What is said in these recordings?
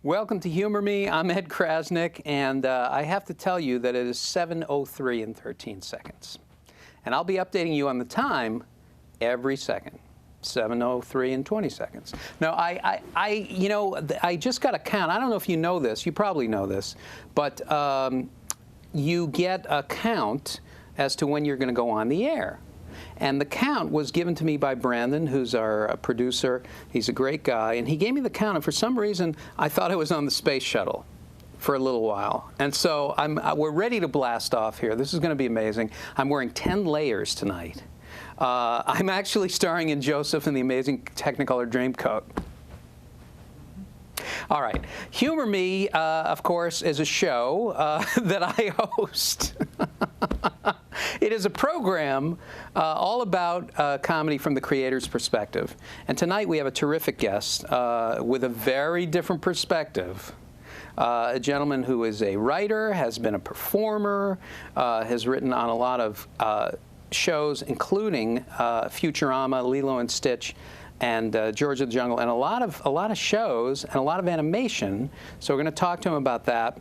Welcome to Humor Me. I'm Ed Krasnick, and I have to tell you that it is 7:03 and 13 seconds. And I'll be updating you on the time every second. 7:03 and 20 seconds. Now, I just got a count. I don't know if you know this. You probably know this. But you get a count as to when you're going to go on the air. And the count was given to me by Brandon, who's our producer. He's a great guy. And he gave me the count. And for some reason, I thought I was on the space shuttle for a little while. And so we're ready to blast off here. This is going to be amazing. I'm wearing 10 layers tonight. I'm actually starring in Joseph and the Amazing Technicolor Dreamcoat. All right. Humor Me, of course, is a show that I host. It is a program all about comedy from the creator's perspective. And tonight we have a terrific guest with a very different perspective. A gentleman who is a writer, has been a performer, has written on a lot of shows, including Futurama, Lilo and Stitch, and George of the Jungle, and a lot of shows and a lot of animation. So we're going to talk to him about that.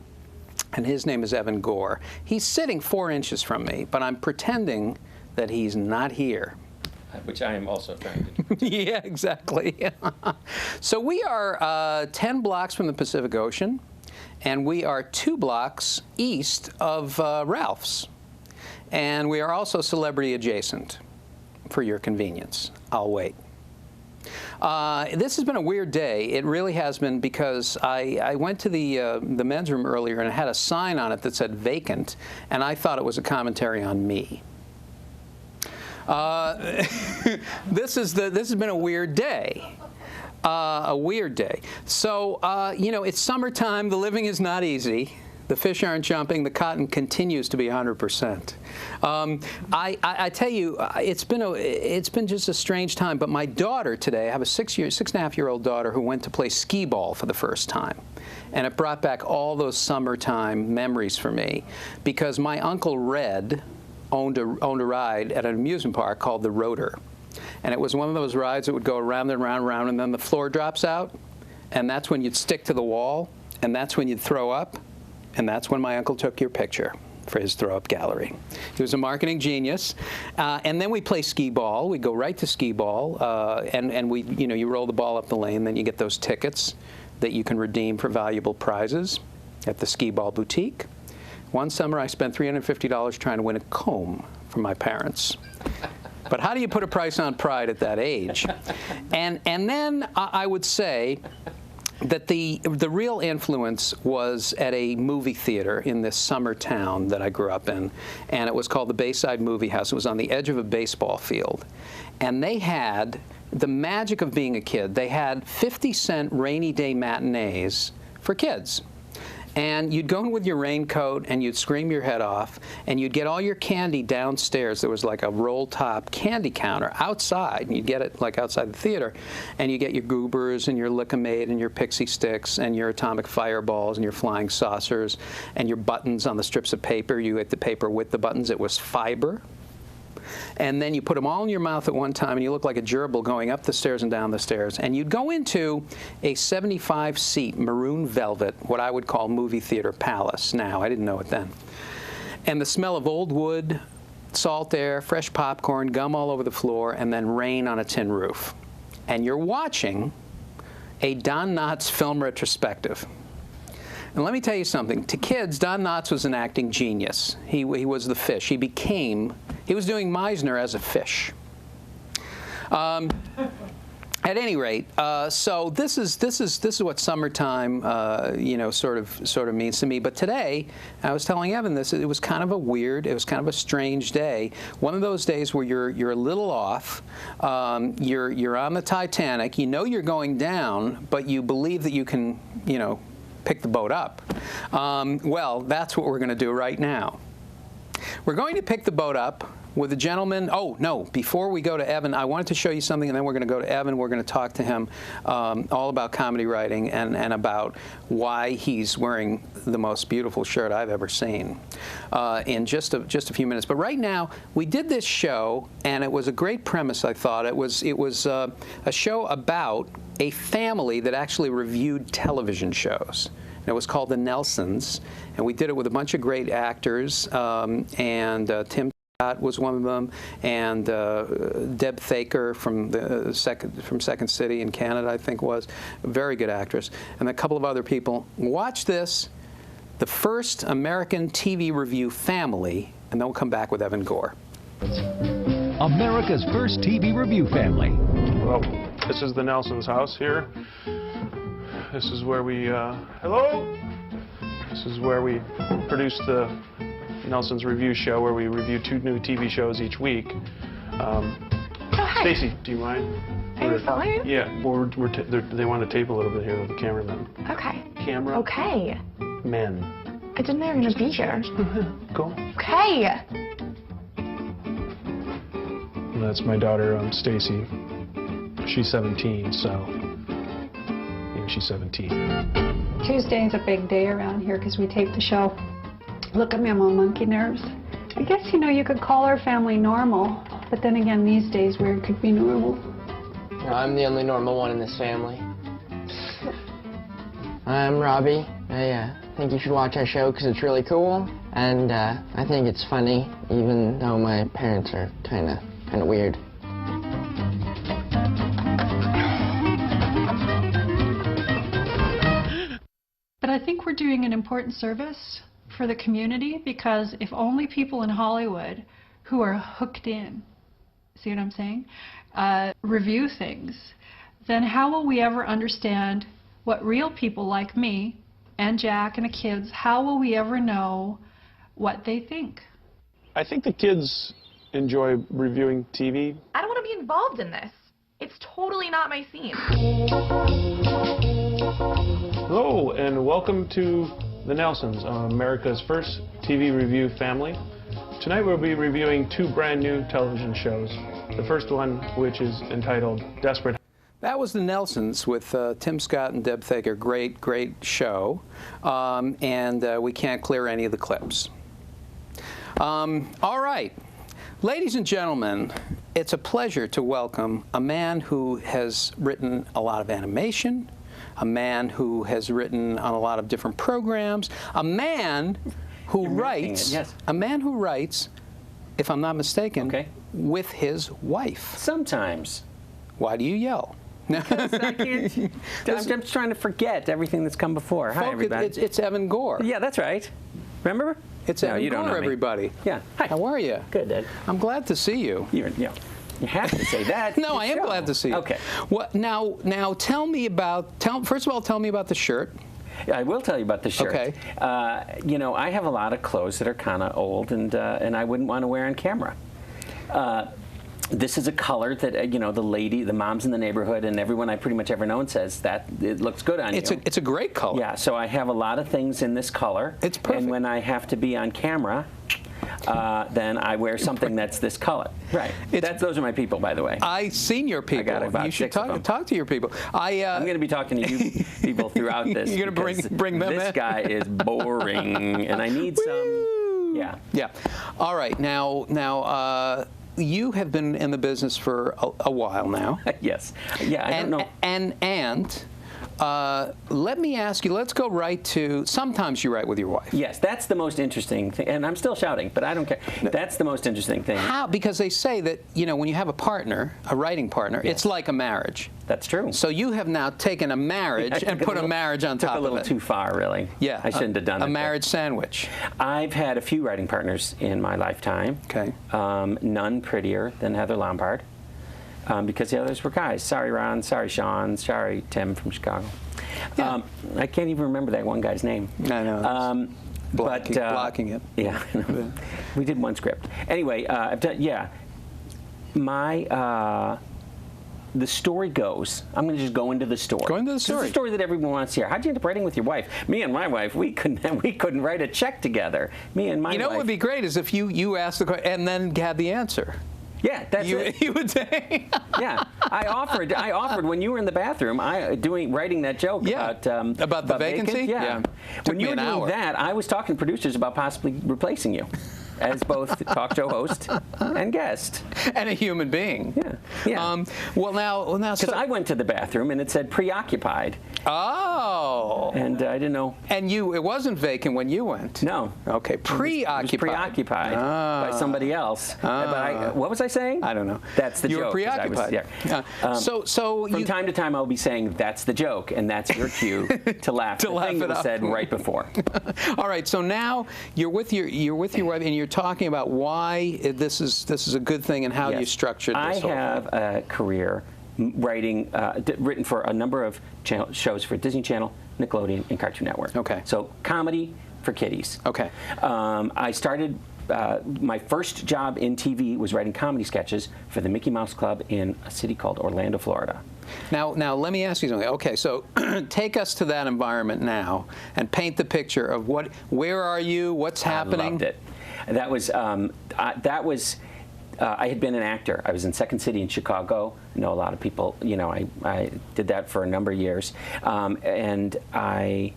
And his name is Evan Gore. He's sitting 4 inches from me, but I'm pretending that he's not here. Which I am also trying to do. Yeah, exactly. So we are 10 blocks from the Pacific Ocean, and we are 2 blocks east of Ralph's. And we are also celebrity adjacent for your convenience. I'll wait. This has been a weird day. It really has been, because I went to the men's room earlier and it had a sign on it that said vacant, and I thought it was a commentary on me. This has been a weird day. A weird day. So, you know, it's summertime. The living is not easy. The fish aren't jumping. The cotton continues to be 100%. I tell you, it's been just a strange time. But my daughter today, I have a 6.5-year-old daughter who went to play skee ball for the first time, and it brought back all those summertime memories for me, because my Uncle Red owned a ride at an amusement park called the Rotor, and it was one of those rides that would go around and around and around, and then the floor drops out, and that's when you'd stick to the wall, and that's when you'd throw up. And that's when my uncle took your picture for his throw-up gallery. He was a marketing genius. And then we play skee ball. We go right to skee ball. And we, you know, you roll the ball up the lane, then you get those tickets that you can redeem for valuable prizes at the skee ball boutique. One summer, I spent $350 trying to win a comb from my parents. But how do you put a price on pride at that age? And then I would say that the real influence was at a movie theater in this summer town that I grew up in, and it was called the Bayside Movie House. It was on the edge of a baseball field, and they had the magic of being a kid. They had 50-cent rainy day matinees for kids. And you'd go in with your raincoat, and you'd scream your head off, and you'd get all your candy downstairs. There was like a roll-top candy counter outside, and you'd get it like outside the theater. And you get your goobers and your Lick-O-Maid and your pixie sticks and your atomic fireballs and your flying saucers and your buttons on the strips of paper. You get the paper with the buttons. It was fiber. And then you put them all in your mouth at one time, and you look like a gerbil going up the stairs and down the stairs. And you'd go into a 75-seat maroon velvet, what I would call movie theater palace now. I didn't know it then. And the smell of old wood, salt air, fresh popcorn, gum all over the floor, and then rain on a tin roof. And you're watching a Don Knotts film retrospective. And let me tell you something. To kids, Don Knotts was an acting genius. He was the fish. He was doing Meisner as a fish. At any rate, so this is what summertime, you know, sort of means to me. But today, I was telling Evan this. It was kind of a strange day. One of those days where you're a little off. You're on the Titanic. You know you're going down, but you believe that you can, you know, pick the boat up. Well, that's what we're going to do right now. We're going to pick the boat up with a gentleman. Oh, no, before we go to Evan, I wanted to show you something, and then we're going to go to Evan. We're going to talk to him all about comedy writing and about why he's wearing the most beautiful shirt I've ever seen in just a few minutes. But right now, we did this show, and it was a great premise, I thought. It was a show about a family that actually reviewed television shows. And it was called The Nelsons, and we did it with a bunch of great actors, and Tim Scott was one of them, and Deb Thaker from Second City in Canada, I think was, a very good actress, and a couple of other people. Watch this, the first American TV review family, and then we'll come back with Evan Gore. America's first TV review family. Well, this is the Nelsons' house here. This is where we, hello? This is where we produce the Nelsons Review Show, where we review 2 new TV shows each week. Oh, hi. Stacy, do you mind? Are you filming? Yeah, well, they want to tape a little bit here with the cameraman. Okay. Camera. Okay. Men. I didn't know you were going to be here. Go. Okay. And that's my daughter, Stacy. She's 17, so maybe she's 17. Tuesday is a big day around here because we tape the show. Look at me, I'm on monkey nerves. I guess, you know, you could call our family normal, but then again, these days, where it could be normal. No, I'm the only normal one in this family. I'm Robbie. I think you should watch our show because it's really cool, and I think it's funny, even though my parents are kind of weird. But I think we're doing an important service for the community, because if only people in Hollywood who are hooked in, see what I'm saying, review things, then how will we ever understand what real people like me and Jack and the kids, how will we ever know what they think? I think the kids enjoy reviewing TV. I don't want to be involved in this. It's totally not my scene. Hello, and welcome to the Nelsons, America's first TV review family. Tonight we'll be reviewing 2 brand new television shows. The first one, which is entitled Desperate. That was the Nelsons with Tim Scott and Deb Thaker. Great, great show. And we can't clear any of the clips. All right. Ladies and gentlemen, it's a pleasure to welcome a man who has written a lot of animation, a man who has written on a lot of different programs, a man who writes, a man who writes, if I'm not mistaken, with his wife. Sometimes. Why do you yell? Because I can't. I'm just trying to forget everything that's come before. Hi, everybody. It's Evan Gore. Yeah, that's right. Remember? It's Evan Gore, everybody. Yeah. Hi. How are you? Good, Ed. I'm glad to see you. You have to say that. No, I am glad to see you. Okay. What now? Tell me about. First of all, tell me about the shirt. I will tell you about the shirt. Okay. You know, I have a lot of clothes that are kind of old, and I wouldn't want to wear on camera. This is a color that, you know, the moms in the neighborhood and everyone I pretty much ever known says that it looks good on you. It's a great color. Yeah, so I have a lot of things in this color. It's perfect. And when I have to be on camera, then I wear something that's this color. Right. Those are my people, by the way. I've seen your people. I got about you should 6 of them. talk to your people. I'm going to be talking to you people throughout this. You're going to bring them in? This guy is boring, and I need some. Yeah. Yeah. All right. Now. You have been in the business for a while now. Yes. Yeah, I don't know. And let me ask you, let's go right to, sometimes you write with your wife. Yes, that's the most interesting thing. And I'm still shouting, but I don't care. That's the most interesting thing. How? Because they say that, you know, when you have a partner, a writing partner, it's like a marriage. That's true. So you have now taken a marriage and put a marage on top of it. Took a little too far, really. Yeah. I shouldn't have done it. A marriage sandwich. I've had a few writing partners in my lifetime. Okay. None prettier than Heather Lombard. Because the others were guys. Sorry, Ron. Sorry, Sean. Sorry, Tim from Chicago. Yeah. I can't even remember that one guy's name. I know. Blocking it. Yeah. We did one script. Anyway, I've done, yeah. My the story goes, I'm going to just go into the story. Go into the story. It's the story that everyone wants to hear. How'd you end up writing with your wife? Me and my wife, we couldn't write a check together. Me and my wife. You know what would be great is if you asked the question and then had the answer. Yeah, that's it. You would say. Yeah, I offered when you were in the bathroom, writing that joke about the vacancy. Yeah. When you were doing that, I was talking to producers about possibly replacing you as both talk show host and guest. And a human being. Yeah. Yeah. Well, now, because I went to the bathroom and it said preoccupied. Oh. And I didn't know. And it wasn't vacant when you went. No. Okay. Preoccupied. It was preoccupied by somebody else. But what was I saying? I don't know. That's the joke. You were preoccupied. So from time to time, I'll be saying that's the joke, and that's your cue to laugh. To laugh thing it that was up. said right before. All right. So now you're with your wife, and you're talking about why this is a good thing and how you structured this. I have a career writing, written for a number of shows for Disney Channel, Nickelodeon, and Cartoon Network. Okay. So comedy for kiddies. Okay. I started. My first job in TV was writing comedy sketches for the Mickey Mouse Club in a city called Orlando, Florida. Now let me ask you something. Okay, so take us to that environment now and paint the picture of where are you, what's happening. I loved it. That was I had been an actor. I was in Second City in Chicago. I know a lot of people. You know, I did that for a number of years, and I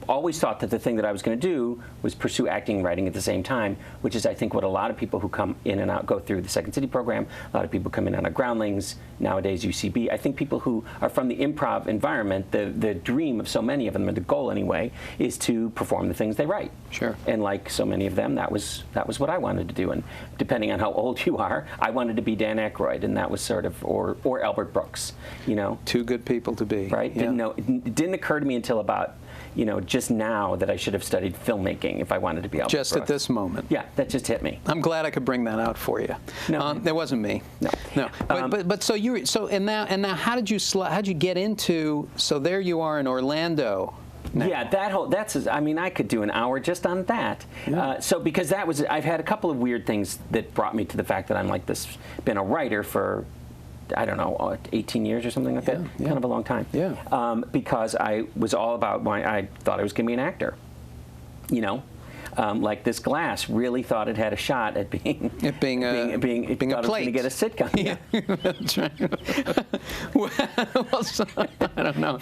always thought that the thing that I was going to do was pursue acting and writing at the same time, which is, I think, what a lot of people who come in and out go through the Second City program. A lot of people come in on a Groundlings, nowadays UCB. I think people who are from the improv environment, the dream of so many of them, or the goal anyway, is to perform the things they write. Sure. And like so many of them, that was what I wanted to do. And depending on how old you are, I wanted to be Dan Aykroyd, and that was sort of, or Albert Brooks, you know. Two good people to be. Right? Yeah. It didn't occur to me until about, just now that I should have studied filmmaking if I wanted to be Albert Just Brooks. at this moment. Yeah, that just hit me. I'm glad I could bring that out for you. No, that wasn't me. No. But so now how did you get into? So there you are in Orlando. Now. Yeah, I could do an hour just on that. Yeah. Because I've had a couple of weird things that brought me to the fact that I'm like this, been a writer for, I don't know, 18 years or something like that. Yeah. Kind of a long time. Yeah. Because I was all about I thought I was going to be an actor. Like this glass really thought it had a shot at being a plate. Going to get a sitcom. Yeah, that's right. I don't know.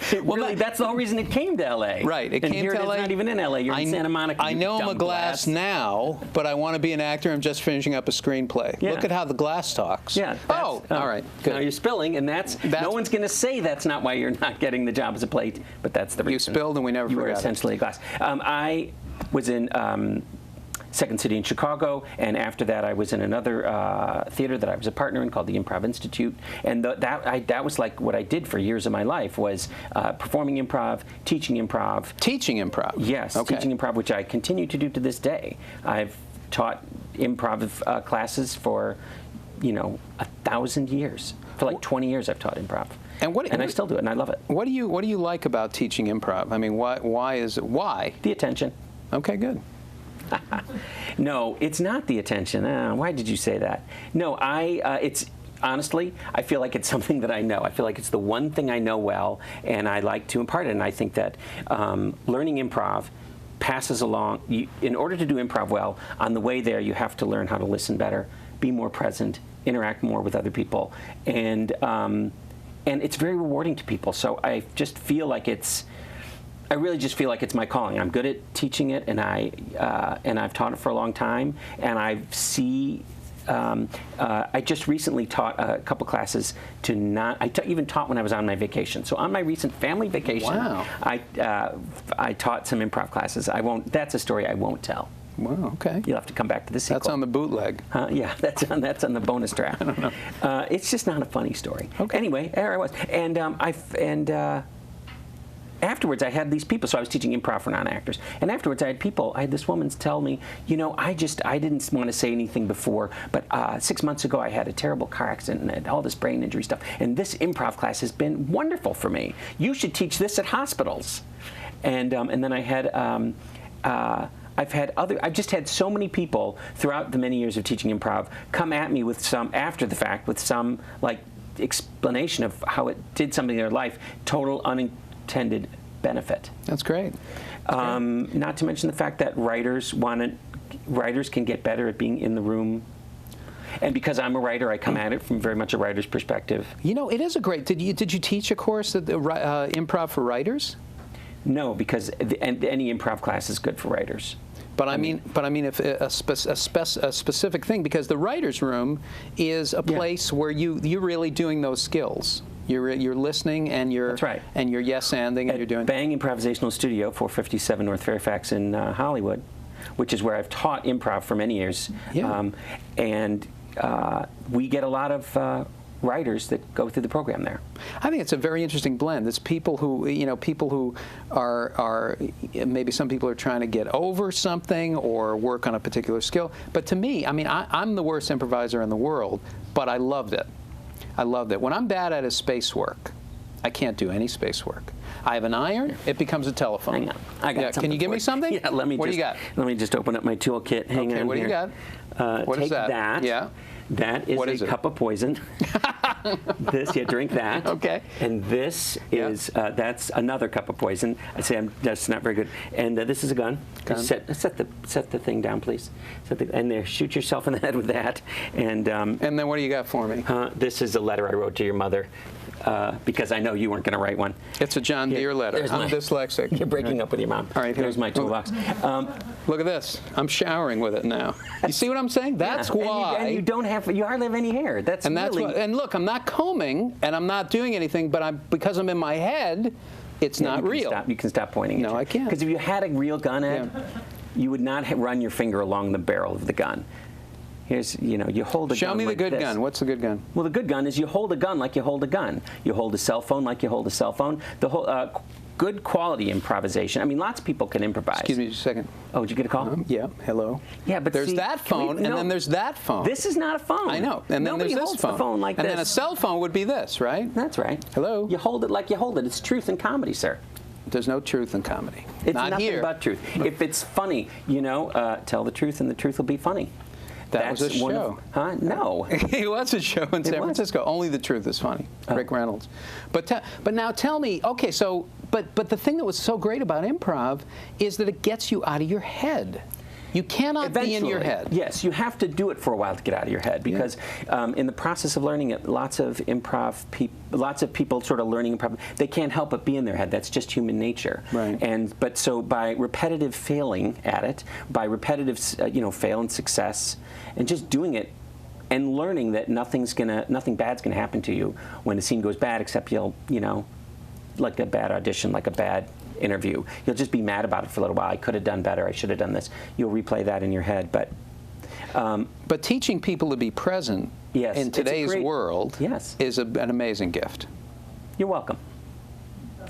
That's the whole reason it came to L.A. Right, it and came here to it is LA. not even in L.A. You're in Santa Monica. I know I'm a glass now, but I want to be an actor. I'm just finishing up a screenplay. Yeah. Look at how the glass talks. Yeah. All right. Good. Now you're spilling, and no one's going to say that's not why you're not getting the job as a plate, but that's the reason. You spilled, and we never You forgot were essentially a glass. I was in Second City in Chicago, and after that I was in another theater that I was a partner in called the Improv Institute, and that was like what I did for years of my life was performing improv, teaching improv. Teaching improv? Yes, okay. Teaching improv, which I continue to do to this day. I've taught improv classes for 1,000 years. For like 20 years I've taught improv. And I still do it, and I love it. What do you like about teaching improv? I mean, why is it? Why? The attention. Okay, good. No, it's not the attention. Why did you say that? No, it's honestly, I feel like it's something that I know. I feel like it's the one thing I know well, and I like to impart it. And I think that learning improv passes along. In order to do improv well, on the way there, you have to learn how to listen better, be more present, interact more with other people, and it's very rewarding to people. So I just feel like I really just feel like it's my calling. I'm good at teaching it, and I've taught it for a long time, and I just recently taught a couple classes I even taught when I was on my vacation. So on my recent family vacation, wow. I taught some improv classes. That's a story I won't tell. Wow, okay. You'll have to come back to the sequel. That's on the bootleg. Yeah, that's on the bonus track. I don't know. It's just not a funny story. Okay. Anyway, there I was, and afterwards, I had these people, so I was teaching improv for non-actors, and afterwards I had this woman tell me, I didn't want to say anything before, but 6 months ago I had a terrible car accident and had all this brain injury stuff, and this improv class has been wonderful for me. You should teach this at hospitals. And then I had, I've just had so many people throughout the many years of teaching improv come at me after the fact with some, like, explanation of how it did something in their life, total unintended benefit. That's great. Not to mention the fact that writers can get better at being in the room. And because I'm a writer, I come at it from very much a writer's perspective. You know, it is a great. Did you teach a course that improv for writers? No, because any improv class is good for writers. But I mean, if a specific thing, because the writers' room is a place where you're really doing those skills. You're listening and you're That's right. and you're yes-anding and you're doing. Bang Improvisational Studio, 457 North Fairfax in Hollywood, which is where I've taught improv for many years. Yeah. And we get a lot of writers that go through the program there. I think it's a very interesting blend. It's people who, people who are maybe some people are trying to get over something or work on a particular skill. But to me, I mean, I'm the worst improviser in the world, but I loved it. I loved it. When I'm bad at is space work, I can't do any space work. I have an iron, it becomes a telephone. Hang on. I got something. Can you give me something? Yeah, what do you got? Let me just open up my toolkit. Hang on. What do you got? What take is that? Yeah. That is a cup of poison. This, drink that. Okay. And this is, that's another cup of poison. I say that's not very good. And this is a gun. Set the thing down, please. And there, shoot yourself in the head with that. And then what do you got for me? This is a letter I wrote to your mother. Because I know you weren't going to write one. It's a John Deere letter. I'm dyslexic. You're breaking up with your mom. All right, here's my toolbox. Look at this. I'm showering with it now. You see what I'm saying? That's why. And you don't have. You hardly have any hair. That's really. And look, I'm not combing and I'm not doing anything, but because I'm in my head, it's not real. You can stop pointing. No, I can't. Because if you had a real gun, Ed, you would not run your finger along the barrel of the gun. Here's, you hold a gun. Show me the good gun. What's the good gun? Well, the good gun is you hold a gun like you hold a gun. You hold a cell phone like you hold a cell phone. The whole good quality improvisation. I mean, lots of people can improvise. Excuse me just a second. Oh, did you get a call? Yeah. Hello. Yeah, but there's that phone, and then there's that phone. This is not a phone. I know. And then Nobody there's this holds the phone like and this. then a cell phone would be this, right? That's right. Hello. You hold it like you hold it. It's truth in comedy, sir. There's no truth in comedy. It's not nothing here. but truth. If it's funny, tell the truth, and the truth will be funny. That was a show. No. It was a show in San Francisco. Only the Truth is Funny. Rick Reynolds. But now tell me, okay, so, but the thing that was so great about improv is that it gets you out of your head. You cannot be in your head. Yes, you have to do it for a while to get out of your head because in the process of learning it, lots of people sort of learning improv, they can't help but be in their head. That's just human nature. Right. But so by repetitive failing at it, by repetitive fail and success, and just doing it and learning that nothing bad's gonna happen to you when the scene goes bad, except like a bad audition, like a bad interview. You'll just be mad about it for a little while. I could have done better. I should have done this. You'll replay that in your head. But teaching people to be present in today's world is an amazing gift. You're welcome.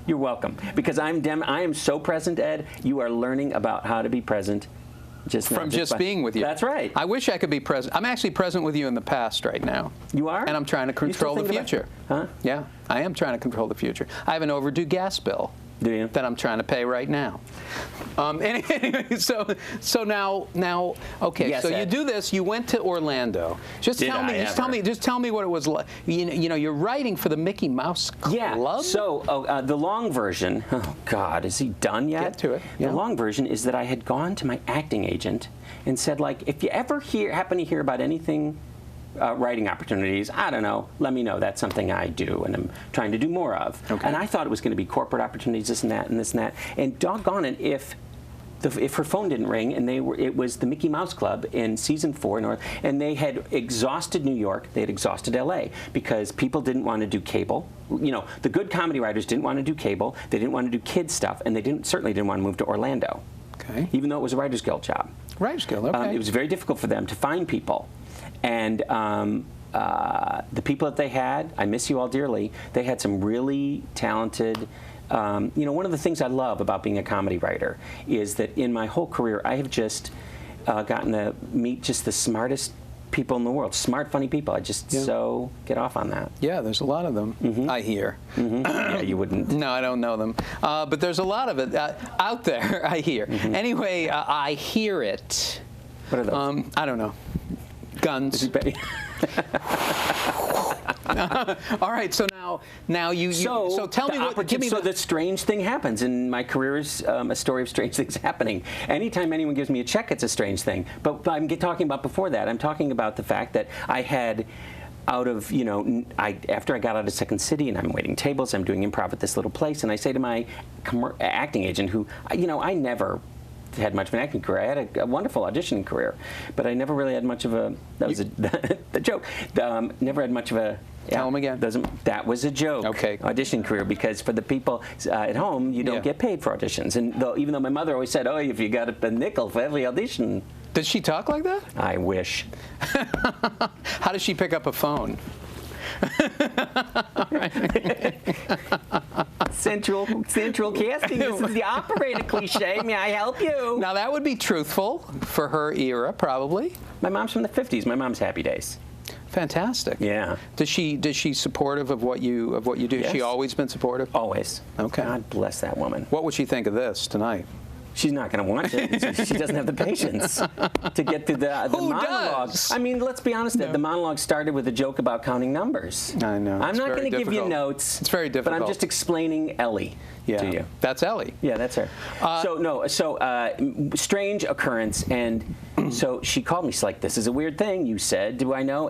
You're welcome. Because I am so present, Ed. You are learning about how to be present. From just being with you. That's right. I wish I could be present. I'm actually present with you in the past right now. You are? And I'm trying to control the future. Huh? Yeah, I am trying to control the future. I have an overdue gas bill. Do you? That I'm trying to pay right now. Anyway, so now, okay. Yes, so Ed. you do this. You went to Orlando. Just tell me what it was like. You're writing for the Mickey Mouse Club. Yeah. So the long version. Oh God, is he done yet? Get to it. Yeah. The long version is that I had gone to my acting agent and said, like, if you ever happen to hear about anything. Writing opportunities, I don't know, let me know. That's something I do and I'm trying to do more of. Okay. And I thought it was going to be corporate opportunities, this and that and this and that. And doggone it, if her phone didn't ring and it was the Mickey Mouse Club in season 4 and they had exhausted New York, they had exhausted LA because people didn't want to do cable. The good comedy writers didn't want to do cable, they didn't want to do kids stuff, and they certainly didn't want to move to Orlando. Okay. Even though it was a Writers Guild job. Writers Guild, okay. It was very difficult for them to find people. And the people that they had, I miss you all dearly, they had some really talented, one of the things I love about being a comedy writer is that in my whole career, I have just gotten to meet just the smartest people in the world, smart, funny people. I just so get off on that. Yeah, there's a lot of them, I hear. Yeah, you wouldn't. No, I don't know them. But there's a lot of it out there, I hear. Anyway, I hear it. What are those? I don't know. Guns. All right, so now you so tell me what. Give me so the strange thing happens, and my career is a story of strange things happening. Anytime anyone gives me a check, it's a strange thing. But I'm talking about before that. I'm talking about the fact that I had. Out of, after I got out of Second City and I'm waiting tables, I'm doing improv at this little place, and I say to my acting agent, who, I never had much of an acting career. I had a wonderful auditioning career, but I never really had much of a, that was the joke, never had much of a, tell them again. That was a joke. Okay. Audition career, because for the people at home, you don't get paid for auditions. And even though my mother always said, oh, if you got a nickel for every audition. Did she talk like that? I wish. How does she pick up a phone? Central casting. This is the operator cliche. May I help you? Now that would be truthful for her era, probably. My mom's from the 50s. My mom's Happy Days. Fantastic. Yeah. Does she supportive of what you do? Yes. She always been supportive? Always. Okay. God bless that woman. What would she think of this tonight? She's not going to watch it. She doesn't have the patience to get through the Who monologue. does? I mean, let's be honest. The monologue started with a joke about counting numbers. I know. I'm not going to give you notes. It's very difficult. But I'm just explaining Ellie to you. That's Ellie. Yeah, that's her. Strange occurrence, and so she called me. She's like, "This is a weird thing you said. Do I know?"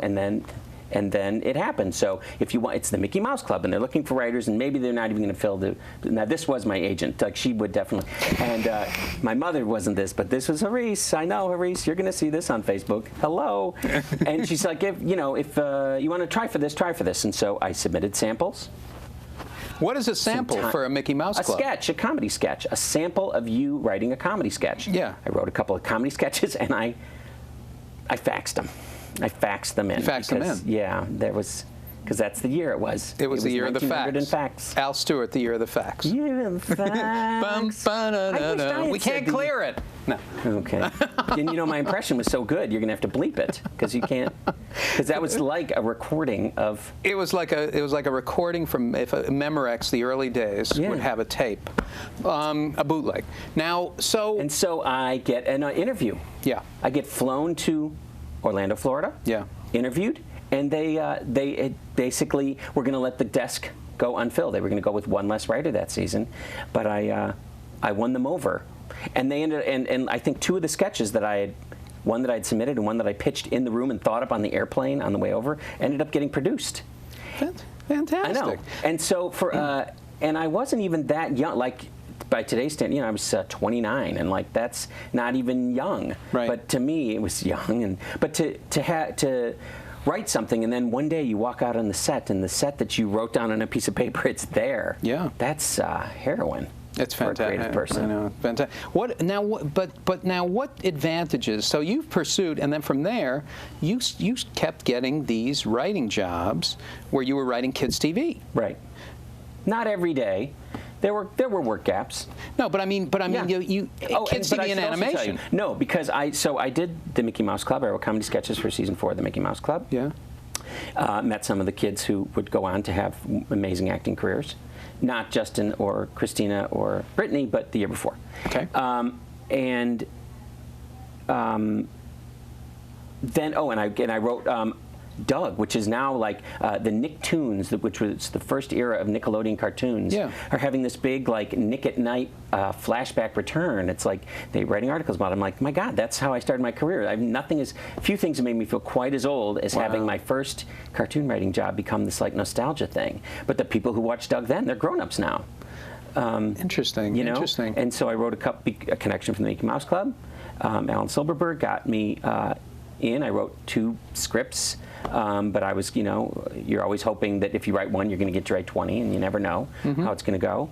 And then it happened. So if you want, it's the Mickey Mouse Club, and they're looking for writers, and maybe they're not even going to fill the. Now this was my agent, like she would definitely. And my mother wasn't this, but this was Haris. I know, Haris, you're going to see this on Facebook. Hello. And she's like, if you want to try for this, and so I submitted samples. What is a sample for a Mickey Mouse Club? A sketch, a comedy sketch, a sample of you writing a comedy sketch. Yeah. I wrote a couple of comedy sketches, and I faxed them. I faxed them in. You faxed them in? Yeah, because that's the year it was. It was the year of the fax. Al Stewart, the year of the fax. Year of the fax. We can't clear it. No. Okay. And my impression was so good, you're going to have to bleep it, because you can't. Because that was like a recording of. It was like a recording from if Memorex, the early days, would have a tape, a bootleg. Now, And so I get an interview. Yeah. I get flown to Orlando, Florida. Yeah. Interviewed, and they basically were going to let the desk go unfilled. They were going to go with one less writer that season, but I won them over, and they ended. And I think two of the sketches that one that I'd submitted and one that I pitched in the room and thought up on the airplane on the way over, ended up getting produced. Fantastic. I know. And so and I wasn't even that young. Like, by today's standard, I was 29, and that's not even young. Right. But to me, it was young. But to write something, and then one day you walk out on the set, and the set that you wrote down on a piece of paper, it's there. Yeah. That's heroin. It's fantastic. For a creative person. I know. Fantastic. But now, what advantages? So you've pursued, and then from there, you kept getting these writing jobs where you were writing kids' TV. Right. Not every day. There were work gaps. No, but I mean, you kids TV and animation. No, because I did the Mickey Mouse Club. I wrote comedy sketches for season 4 of the Mickey Mouse Club. Yeah. Met some of the kids who would go on to have amazing acting careers, not Justin or Christina or Brittany, but the year before. Okay. Then I wrote. Doug, which is now like the Nicktoons, which was the first era of Nickelodeon cartoons, are having this big Nick at Night flashback return. It's like they're writing articles about it. I'm like, my God, that's how I started my career. Few things have made me feel quite as old as having my first cartoon writing job become this nostalgia thing. But the people who watched Doug then, they're grown-ups now. Interesting. Interesting. And so I wrote a connection from the Mickey Mouse Club. Alan Silberberg got me in. I wrote 2 scripts. But I was, you're always hoping that if you write one, you're going to get to write 20, and you never know how it's going to go.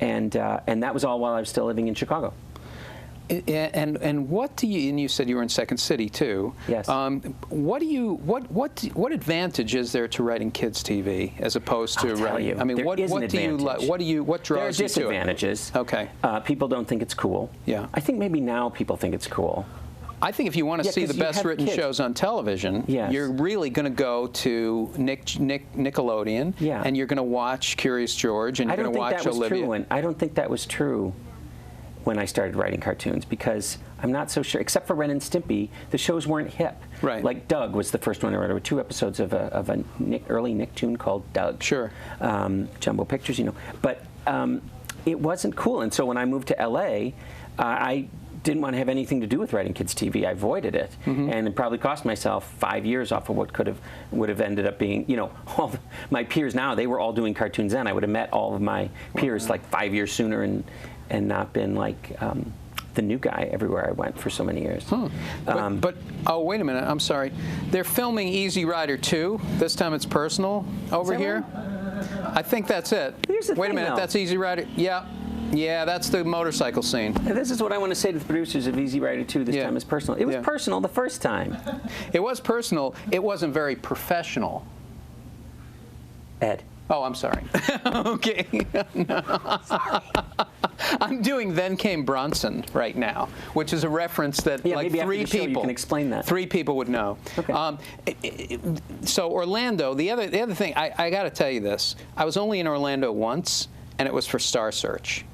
And that was all while I was still living in Chicago. And what do you? And you said you were in Second City too. Yes. What advantage is there to writing kids TV as opposed to writing? I mean, what do you like? What draws you to it? There are disadvantages. Okay. People don't think it's cool. Yeah. I think maybe now people think it's cool. I think if you want to see the best written shows on television, you're really going to go to Nickelodeon, and you're going to watch Curious George, and you're going to watch Olivia. I don't think that was true when I started writing cartoons, because I'm not so sure. Except for Ren and Stimpy, the shows weren't hip. Right. Like Doug was the first one I wrote. There were 2 episodes of a early Nicktoon called Doug. Sure. Jumbo Pictures, you know. But it wasn't cool. And so when I moved to L.A., I didn't want to have anything to do with writing kids TV. I avoided it, and it probably cost myself 5 years off of what would have ended up being, you know, all my peers now, they were all doing cartoons then. I would have met all of my peers like 5 years sooner and not been like the new guy everywhere I went for so many years. But oh, wait a minute, I'm sorry. They're filming Easy Rider 2. This time it's personal over here. I think that's it. Wait a minute, that's Easy Rider. Yeah. Yeah, that's the motorcycle scene. And this is what I want to say to the producers of Easy Rider 2 this time is personal. It was personal the first time. It was personal. It wasn't very professional. Ed. Oh, I'm sorry. Okay. No. Sorry. I'm doing Then Came Bronson right now, which is a reference that like maybe 3 after the show people you can explain that. 3 people would know. Okay. So Orlando, the other thing, I got to tell you this. I was only in Orlando once, and it was for Star Search.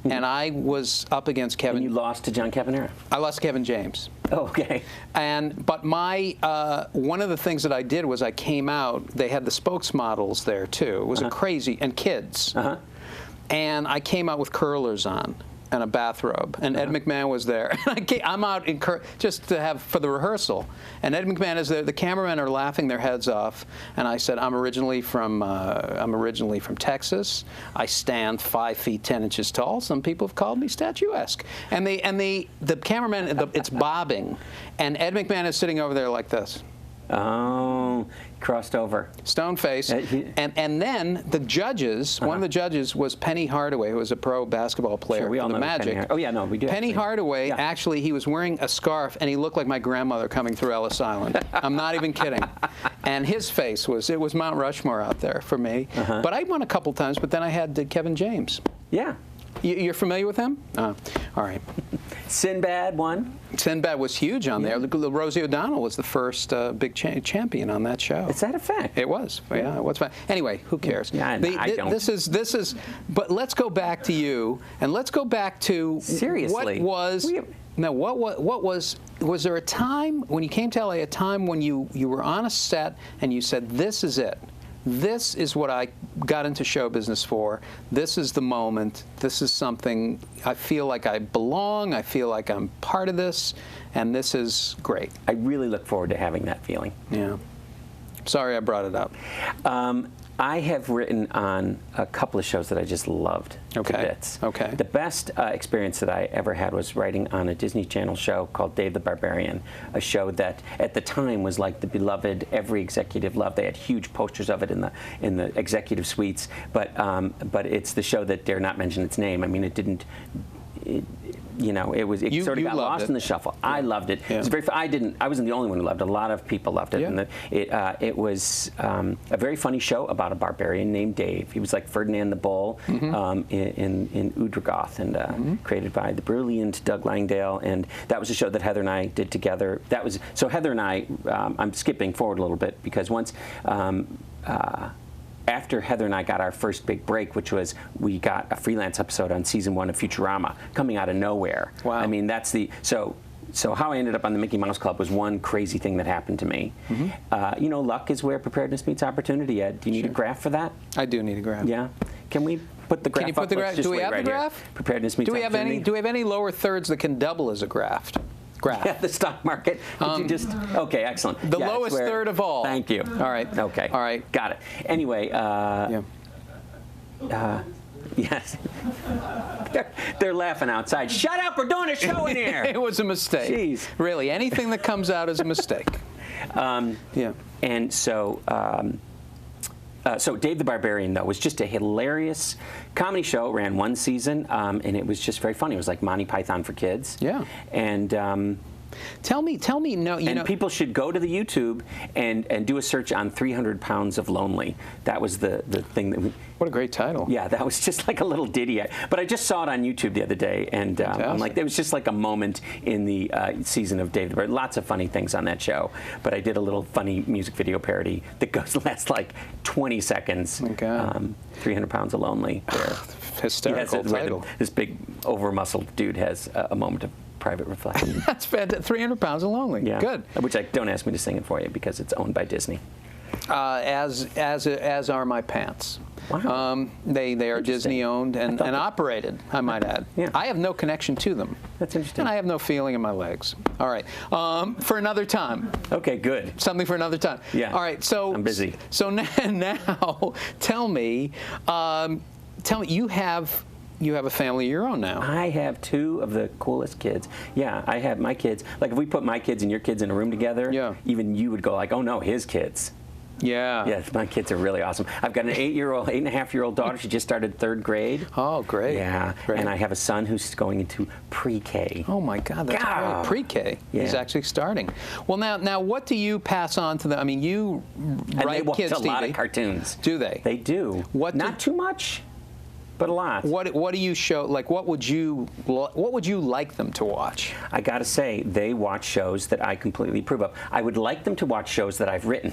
And I was up against Kevin. And you lost to John Caponera. I lost to Kevin James. Oh, okay. But my one of the things that I did was I came out. They had the spokesmodels there too. It was a crazy and kids. And I came out with curlers on and a bathrobe, and Ed McMahon was there. I'm out in just to have for the rehearsal, and Ed McMahon is there. The cameramen are laughing their heads off, and I said, I'm originally from Texas. I stand 5 feet 10 inches tall. Some people have called me statuesque. And the cameraman, it's bobbing, and Ed McMahon is sitting over there like this. Oh, crossed over. Stone face. And then the judges, one of the judges was Penny Hardaway, who was a pro basketball player we all for the know Magic. Oh, yeah, no, we do. Penny Hardaway, actually, he was wearing a scarf, and he looked like my grandmother coming through Ellis Island. I'm not even kidding. And his face it was Mount Rushmore out there for me. But I won a couple times, but then I had Kevin James. Yeah. You're familiar with him? All right. Sinbad won. Sinbad was huge on there. Rosie O'Donnell was the first big champion on that show. Is that a fact? It was. Yeah, it was fun. Anyway, who cares? Yeah, I don't. This is. But let's go back to you, and let's go back to seriously. Was there a time when you came to LA? A time when you were on a set and you said, "This is it. This is what I got into show business for. This is the moment. This is something I feel like I belong. I feel like I'm part of this, and this is great." I really look forward to having that feeling. Yeah. Sorry I brought it up. I have written on a couple of shows that I just loved to bits. Okay. The best experience that I ever had was writing on a Disney Channel show called Dave the Barbarian, a show that at the time was like the beloved, every executive loved. They had huge posters of it in the executive suites, but it's the show that dare not mention its name. I mean, it didn't. You know, it sort of got lost in the shuffle. Yeah. I loved it. Yeah. It was I wasn't the only one who loved it. A lot of people loved it. Yeah. And it was a very funny show about a barbarian named Dave. He was like Ferdinand the Bull in Udragoth, and created by the brilliant Doug Langdale. And that was a show that Heather and I did together. So Heather and I, I'm skipping forward a little bit because once. After Heather and I got our first big break, which was we got a freelance episode on season 1 of Futurama, coming out of nowhere. Wow. I mean, that's the so how I ended up on the Mickey Mouse Club was one crazy thing that happened to me. You know, luck is where preparedness meets opportunity. Ed, do you need a graph for that? I do need a graph. Yeah. Can we put the graph? Can you put the graph? Do we have the graph? Preparedness meets opportunity. Do we have any lower thirds that can double as a graph? Yeah, the stock market. Okay, excellent. The lowest third of all. Thank you. All right. Okay. All right. Got it. Anyway. Yes. They're laughing outside. Shut up! We're doing a show in here. It was a mistake. Jeez. Really, anything that comes out is a mistake. Yeah. And so. So Dave the Barbarian, though, was just a hilarious comedy show. It ran 1 season, and it was just very funny. It was like Monty Python for kids. Yeah. And tell me, no, you know. People should go to the YouTube and do a search on 300 Pounds of Lonely. That was the thing that. What a great title. Yeah, that was just like a little ditty. But I just saw it on YouTube the other day, and I'm like, it was just like a moment in the season of Dave the Barbarian. Lots of funny things on that show. But I did a little funny music video parody that lasts like 20 seconds. Okay. 300 Pounds of Lonely. Hysterical title. This big over-muscled dude has a moment of Private Reflection. That's fantastic. 300 Pounds of Lonely. Yeah. Good. Which don't ask me to sing it for you because it's owned by Disney. As are my pants. Wow. They are Disney owned and operated, I might add. Yeah. I have no connection to them. That's interesting. And I have no feeling in my legs. All right. For another time. Okay, good. Something for another time. Yeah. All right. So I'm busy. So now, tell me, you have a family of your own now. I have two of the coolest kids. Yeah, I have my kids. Like if we put my kids and your kids in a room together, yeah, even you would go like, oh no, his kids. Yeah. Yes, my kids are really awesome. I've got an 8.5-year-old daughter. She just started 3rd grade. Oh, great. Yeah. Great. And I have a son who's going into pre-K. Oh my God, that's great. Pre-K. Yeah. He's actually starting. Well, now, what do you pass on to them? I mean, you write they watch kids' a TV. lot of cartoons. Do they? They do. Not too much, but a lot. What do you show? Like, what would you like them to watch? I got to say, they watch shows that I completely approve of. I would like them to watch shows that I've written.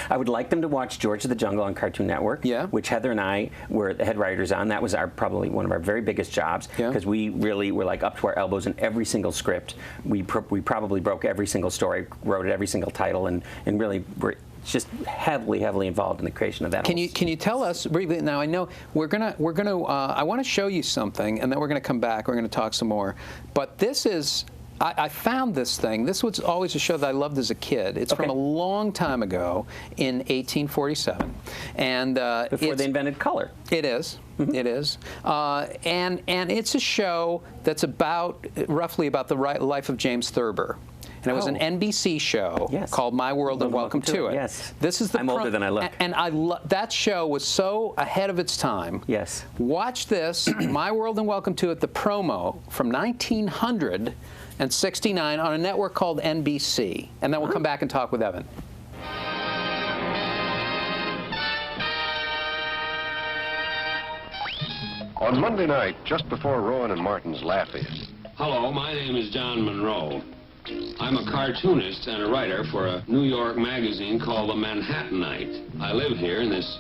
I would like them to watch George of the Jungle on Cartoon Network, which Heather and I were the head writers on. That was probably one of our very biggest jobs because we really were like up to our elbows in every single script. We probably broke every single story, wrote every single title, and really were just heavily involved in the creation of that. Can you tell us briefly? Now I know we're gonna I want to show you something, and then we're gonna come back. We're gonna talk some more. But this is. I found this thing. This was always a show that I loved as a kid. It's from a long time ago in 1847, and before they invented color. It is. Mm-hmm. It is, and it's a show that's roughly about the life of James Thurber. And it was an NBC show called My World and Welcome to It. Yes. This is the I'm older than I look. And that show was so ahead of its time. Yes. Watch this, My World and Welcome to It, the promo from 1969 on a network called NBC. And then we'll come back and talk with Evan. On Monday night, just before Rowan and Martin's laugh-in. Hello, my name is John Monroe. I'm a cartoonist and a writer for a New York magazine called The Manhattanite. I live here in this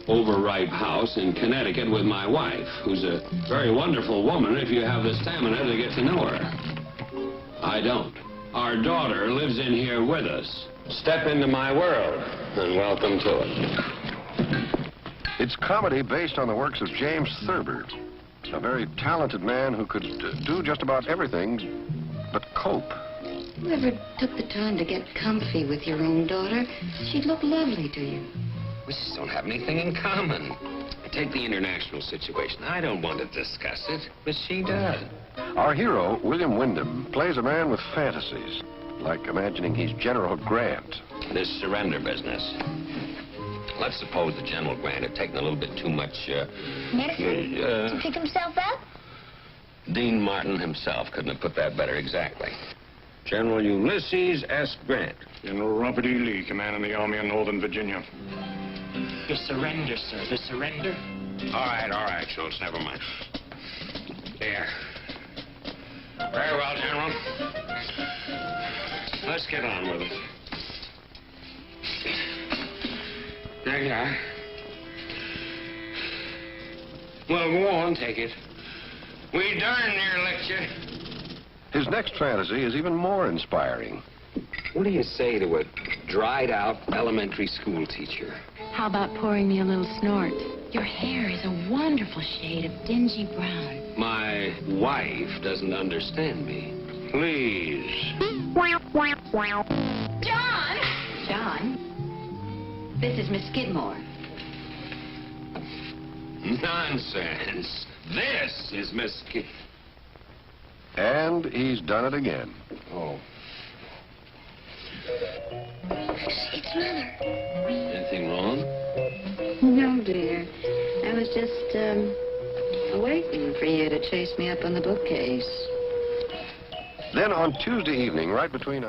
overripe house in Connecticut with my wife, who's a very wonderful woman if you have the stamina to get to know her. I don't. Our daughter lives in here with us. Step into my world and welcome to it. It's comedy based on the works of James Thurber, a very talented man who could do just about everything but cope. Whoever took the time to get comfy with your own daughter, she'd look lovely to you. We just don't have anything in common. Take the international situation. I don't want to discuss it, but she does. Our hero, William Wyndham, plays a man with fantasies, like imagining he's General Grant. This surrender business. Let's suppose that General Grant had taken a little bit too much, Medicine? To pick himself up? Dean Martin himself couldn't have put that better exactly. General Ulysses S. Grant. General Robert E. Lee, commanding the Army of Northern Virginia. The surrender, sir. The surrender? All right, Schultz, never mind. There. Very well, General. Let's get on with it. There you are. Well, go on, take it. We darn near licked you. His next fantasy is even more inspiring. What do you say to a dried-out elementary school teacher? How about pouring me a little snort? Your hair is a wonderful shade of dingy brown. My wife doesn't understand me. Please. John! John? This is Miss Skidmore. Nonsense. This is Miss Skidmore. And he's done it again. Oh. It's Mother. Anything wrong? No, dear. I was just, waiting for you to chase me up on the bookcase. Then on Tuesday evening, right between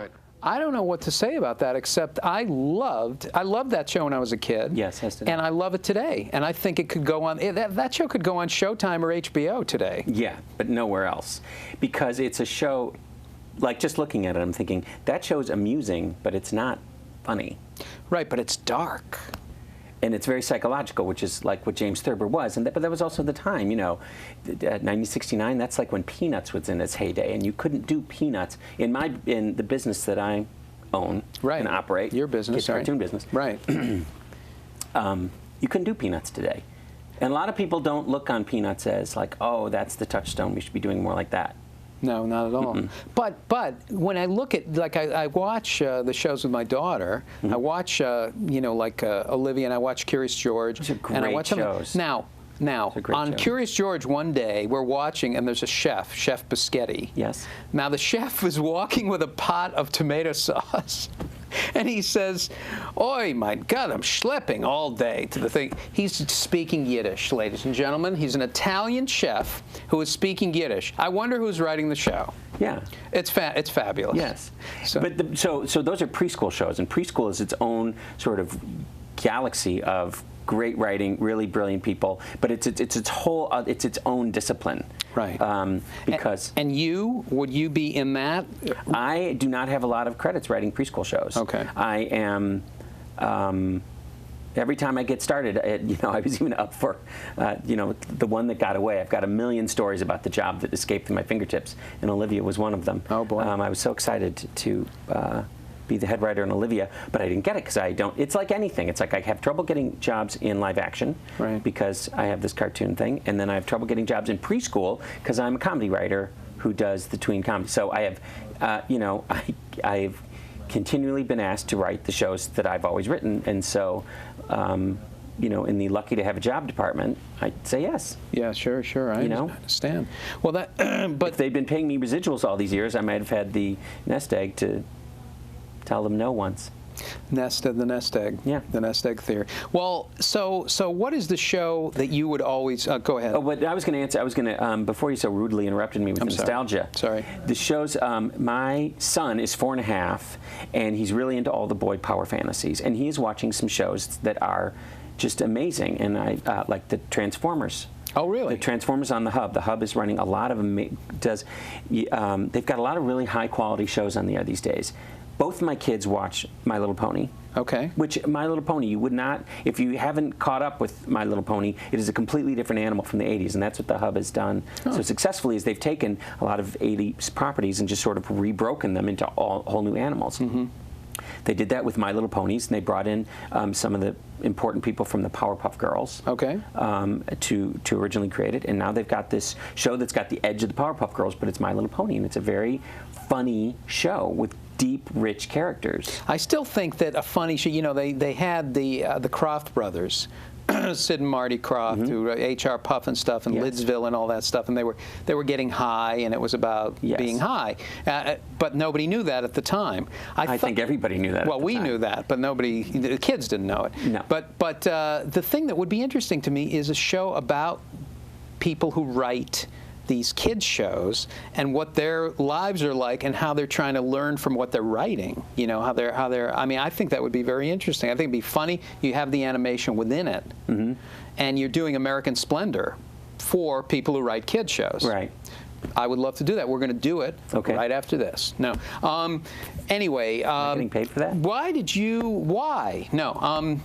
I don't know what to say about that, except I loved that show when I was a kid. Yes, and I love it today. And I think it could go on. That show could go on Showtime or HBO today. Yeah, but nowhere else, because it's a show. Like just looking at it, I'm thinking that show's amusing, but it's not funny. Right, but it's dark. and it's very psychological, which is like what James Thurber was. But that was also the time, you know, 1969. That's like when Peanuts was in its heyday, and you couldn't do Peanuts in the business that I own and operate. Your business, cartoon business. Right. You couldn't do Peanuts today, and a lot of people don't look on Peanuts as like, oh, that's the touchstone. We should be doing more like that. No, not at all. But when I look at, like, I watch the shows with my daughter. I watch, you know, like Olivia, and I watch Curious George. Those are great and I watch shows. Now, on Curious George, one day we're watching, and there's a Chef Biscotti. Yes. Now the chef was walking with a pot of tomato sauce. And he says, "Oi, my God, I'm schlepping all day to the thing." He's speaking Yiddish, ladies and gentlemen. He's an Italian chef who is speaking Yiddish. I wonder who's writing the show. Yeah. It's fabulous. Yes. So, so those are preschool shows, and preschool is its own sort of galaxy of great writing, really brilliant people, but it's its own discipline. Right. Because and would you be in that? I do not have a lot of credits writing preschool shows. Okay. I am. Every time I get started, you know, I was even up for, you know, the one that got away. I've got a million stories about the job that escaped through my fingertips, and Olivia was one of them. Oh boy. I was so excited to be the head writer on Olivia, but I didn't get it because I don't. It's like anything. It's like I have trouble getting jobs in live action because I have this cartoon thing, and then I have trouble getting jobs in preschool because I'm a comedy writer who does the tween comedy. So I have, you know, I've continually been asked to write the shows that I've always written, and so. You know, in the lucky to have a job department, I'd say yes. Yeah, sure. I understand. Well, that, but if they'd been paying me residuals all these years, I might have had the nest egg to tell them no once. The nest egg. Yeah. The nest egg theory. Well, so what is the show that you would always go ahead? Oh, but I was going to answer. I was going to before you so rudely interrupted me with nostalgia. Sorry. The shows. My son is 4.5, and he's really into all the boy power fantasies, and he is watching some shows that are just amazing, and I like the Transformers. Oh, really? The Transformers on the Hub. The Hub is running a lot of they've got a lot of really high quality shows on the air these days. Both my kids watch My Little Pony. Okay. Which My Little Pony, you would not, if you haven't caught up with My Little Pony, it is a completely different animal from the 80s, and that's what the Hub has done so successfully, is they've taken a lot of 80s properties and just sort of rebroken them into whole new animals. They did that with My Little Ponies, and they brought in some of the important people from the Powerpuff Girls to originally create it, and now they've got this show that's got the edge of the Powerpuff Girls, but it's My Little Pony, and it's a very funny show with deep, rich characters. I still think that a funny show, you know, they had the Croft brothers, Sid and Marty Croft, who H.R. Puff and stuff, and Lidsville and all that stuff, and they were getting high, and it was about being high, but nobody knew that at the time. I think everybody knew that. Well, we knew that, but the kids didn't know it. No. But the thing that would be interesting to me is a show about people who write these kids shows and what their lives are like and how they're trying to learn from what they're writing. You know, how they're. I mean, I think that would be very interesting. I think it'd be funny. You have the animation within it, and you're doing American Splendor for people who write kids shows. Right. I would love to do that. We're going to do it right after this. No. Anyway. Getting paid for that? Why did you? Why? No.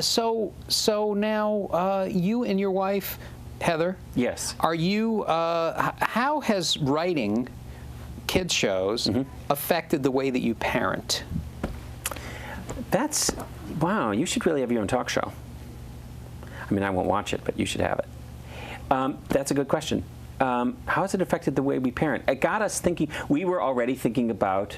So now you and your wife, Heather. Yes. Are you? How has writing kids shows affected the way that you parent? That's wow. You should really have your own talk show. I mean, I won't watch it, but you should have it. That's a good question. How has it affected the way we parent? It got us thinking. We were already thinking about.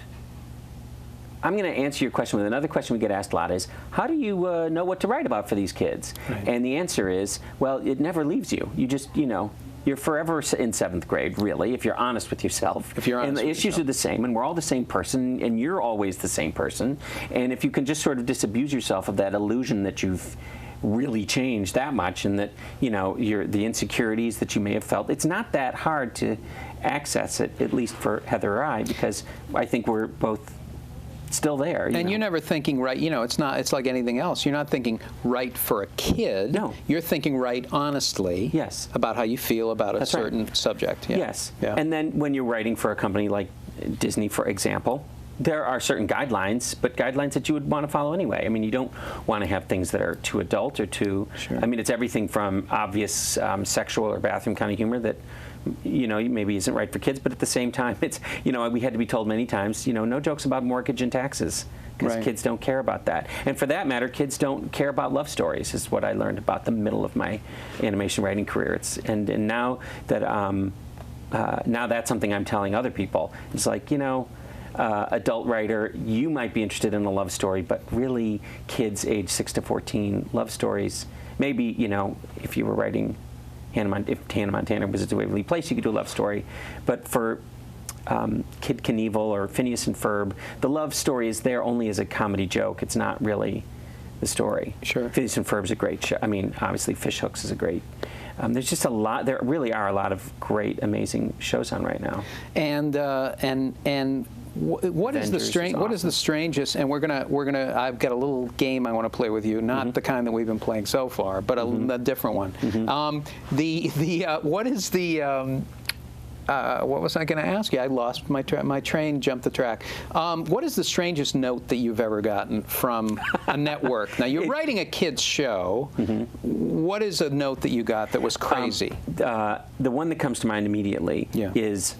I'm going to answer your question with another question we get asked a lot is, how do you know what to write about for these kids? Right. And the answer is, well, it never leaves you. You just, you know, you're forever in 7th grade, really, if you're honest with yourself. If you're honest and the issues are the same, and we're all the same person, and you're always the same person. And if you can just sort of disabuse yourself of that illusion that you've really changed that much, and that, you know, the insecurities that you may have felt, it's not that hard to access it, at least for Heather or I, because I think we're both still there. And you're never thinking right, you know, it's like anything else. You're not thinking right for a kid. No. You're thinking right honestly about how you feel about a certain subject. Yeah. Yes. Yeah. And then when you're writing for a company like Disney, for example, there are certain guidelines, but guidelines that you would want to follow anyway. I mean, you don't want to have things that are too adult or too. Sure. I mean, it's everything from obvious sexual or bathroom kind of humor that, you know, maybe isn't right for kids, but at the same time, it's, you know, we had to be told many times, you know, no jokes about mortgage and taxes, because Right. kids don't care about that. And for that matter, kids don't care about love stories, is what I learned about the middle of my animation writing career. And now that now that's something I'm telling other people. It's like, you know, adult writer, you might be interested in a love story, but really kids age 6 to 14 love stories, maybe, you know, if you were writing if Hannah Montana was at Waverly Place, you could do a love story. But for Kid Knievel or Phineas and Ferb, the love story is there only as a comedy joke. It's not really the story. Sure. Phineas and Ferb's a great show. I mean, obviously Fish Hooks is a great. There's just a lot. There really are a lot of great, amazing shows on right now. What is the strange? awesome. What is the strangest? And we're gonna. I've got a little game I want to play with you. Not the kind that we've been playing so far, but a different one. What is the? What was I going to ask you? I lost my train jumped the track. What is the strangest note that you've ever gotten from a network? Now you're writing a kids show. What is a note that you got that was crazy? The one that comes to mind immediately is.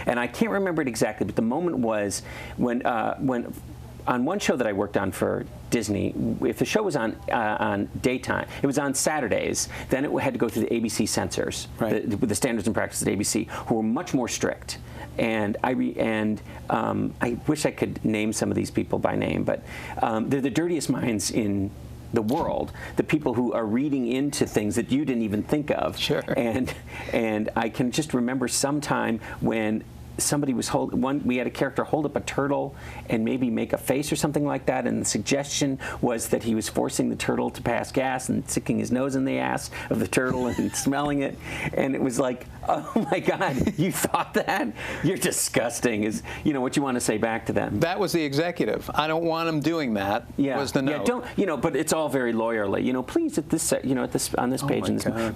And I can't remember it exactly, but the moment was when on one show that I worked on for Disney, if the show was on daytime, it was on Saturdays, then it had to go through the ABC censors, the standards and practices at ABC, who were much more strict. And I wish I could name some of these people by name, but they're the dirtiest minds in the world, the people who are reading into things that you didn't even think of. Sure. And I can just remember sometime when somebody was we had a character hold up a turtle and maybe make a face or something like that, and the suggestion was that he was forcing the turtle to pass gas and sticking his nose in the ass of the turtle and smelling it, and it was like, oh my God, you thought that? You're disgusting, is, you know, what you want to say back to them. That was the executive. I don't want him doing that. Was the note. Yeah, don't, you know, but it's all very lawyerly. You know, please on this page,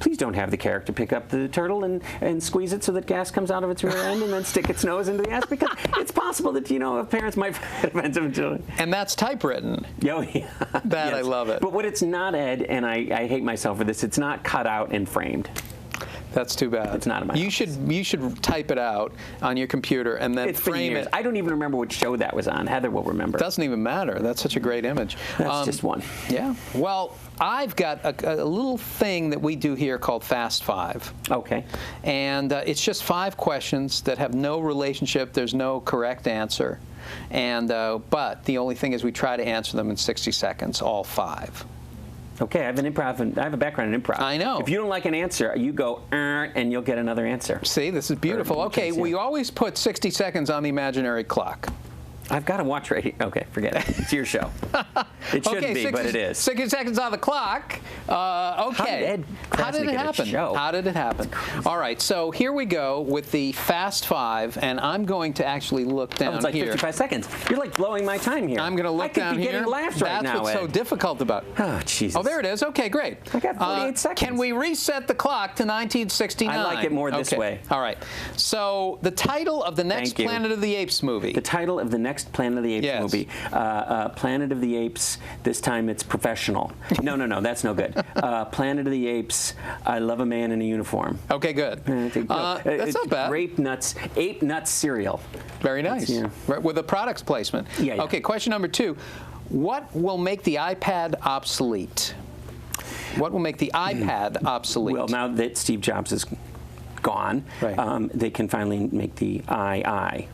please don't have the character pick up the turtle and squeeze it so that gas comes out of its rear end and then stick its nose into the ass, because it's possible that, you know, parents might find offensive children. And that's typewritten. Oh, yeah. That Yes. I love it. But what it's not, Ed, and I hate myself for this, it's not cut out and framed. That's too bad. It's not in my house. You should type it out on your computer and then frame it. I don't even remember which show that was on. Heather will remember. Doesn't even matter. That's such a great image. That's just one. Yeah. Well, I've got a little thing that we do here called Fast Five. Okay. And it's just 5 questions that have no relationship. There's no correct answer. And but the only thing is we try to answer them in 60 seconds, all 5. Okay, I have a background in improv. I know. If you don't like an answer, you go, and you'll get another answer. See, this is beautiful. Okay, we always put 60 seconds on the imaginary clock. I've got to watch right here. Okay, forget it. It's your show. It shouldn't be, but it is. 60 seconds on the clock. Okay. How did it happen? How did it happen? All right, so here we go with the Fast 5, and I'm going to actually look down here. It's like 55 seconds. You're like blowing my time here. I'm going to look down here. I could be getting laughs right now, That's what's so difficult about it. Oh, Jesus. Oh, there it is. Okay, great. I got 48 seconds. Can we reset the clock to 1969? I like it more this way. All right. So the title of the next Planet of the Apes movie. The title of the next Planet of the Apes movie. Planet of the Apes, this time it's professional. No, that's no good. Planet of the Apes, I Love a Man in a Uniform. Okay, good. That's not bad. Ape Nuts cereal. Very nice. With a product placement. Yeah. Okay, question number 2. What will make the iPad obsolete? What will make the iPad obsolete? Well, now that Steve Jobs is gone, they can finally make the II,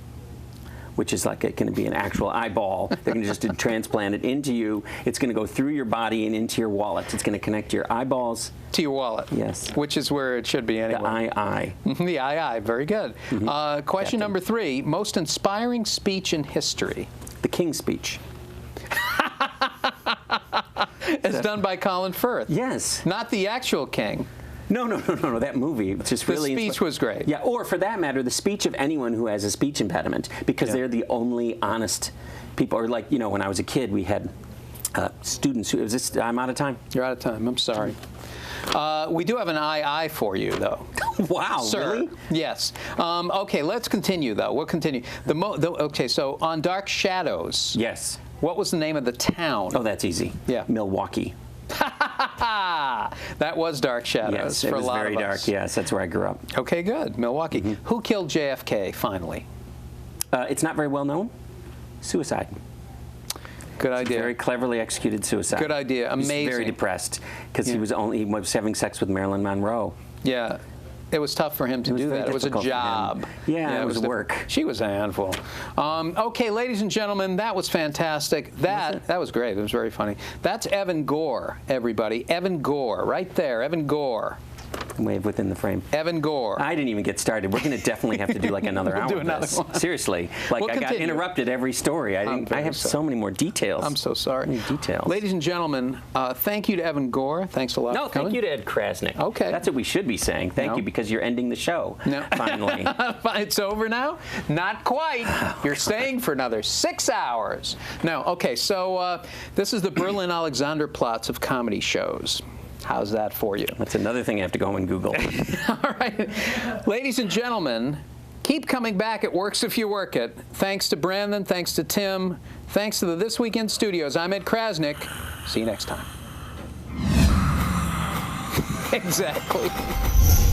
which is like going to be an actual eyeball. They're going to just transplant it into you. It's going to go through your body and into your wallet. It's going to connect your eyeballs to your wallet. Yes. Which is where it should be anyway. The II. The II. Very good. Question number 3. Most inspiring speech in history. The King's Speech. It's done by Colin Firth. Yes. Not the actual king. No, that movie. It's just really the speech was great. Yeah, or for that matter, the speech of anyone who has a speech impediment, because they're the only honest people. Or like, you know, when I was a kid, we had students who, I'm out of time. You're out of time. I'm sorry. We do have an I for you, though. Wow, Sir. really? Yes. Okay, let's continue, though. We'll continue. Okay, so on Dark Shadows. Yes. What was the name of the town? Oh, that's easy. Yeah. Milwaukee. That was Dark Shadows Yes, for it a was lot very of dark. us. Yes, that's where I grew up. Okay, good. Milwaukee. Who killed JFK, finally? It's not very well known. Suicide. Good idea. Very cleverly executed suicide. Good idea. Amazing. He was very depressed because he was having sex with Marilyn Monroe. Yeah. It was tough for him to do that. It was a job. Yeah, it was work. She was a handful. Okay, ladies and gentlemen, that was fantastic. That was great. It was very funny. That's Evan Gore, everybody. Evan Gore, right there. Evan Gore. Wave within the frame. Evan Gore. I didn't even get started. We're going to definitely have to do like another hour do of another this. one. Seriously. Like We'll I got continue. interrupted every story. I have so many more details. I'm so sorry. Many details. Ladies and gentlemen, thank you to Evan Gore. Thanks a lot No, for coming. thank you to Ed Krasnick. Okay. That's what we should be saying. Thank you, because you're ending the show. No. Finally. It's over now? Not quite. You're staying for another 6 hours. No, okay, so this is the Berlin Alexanderplatz of comedy shows. How's that for you? That's another thing I have to go and Google. All right. Ladies and gentlemen, keep coming back. It works if you work it. Thanks to Brandon. Thanks to Tim. Thanks to the This Weekend Studios. I'm Ed Krasnick. See you next time. Exactly.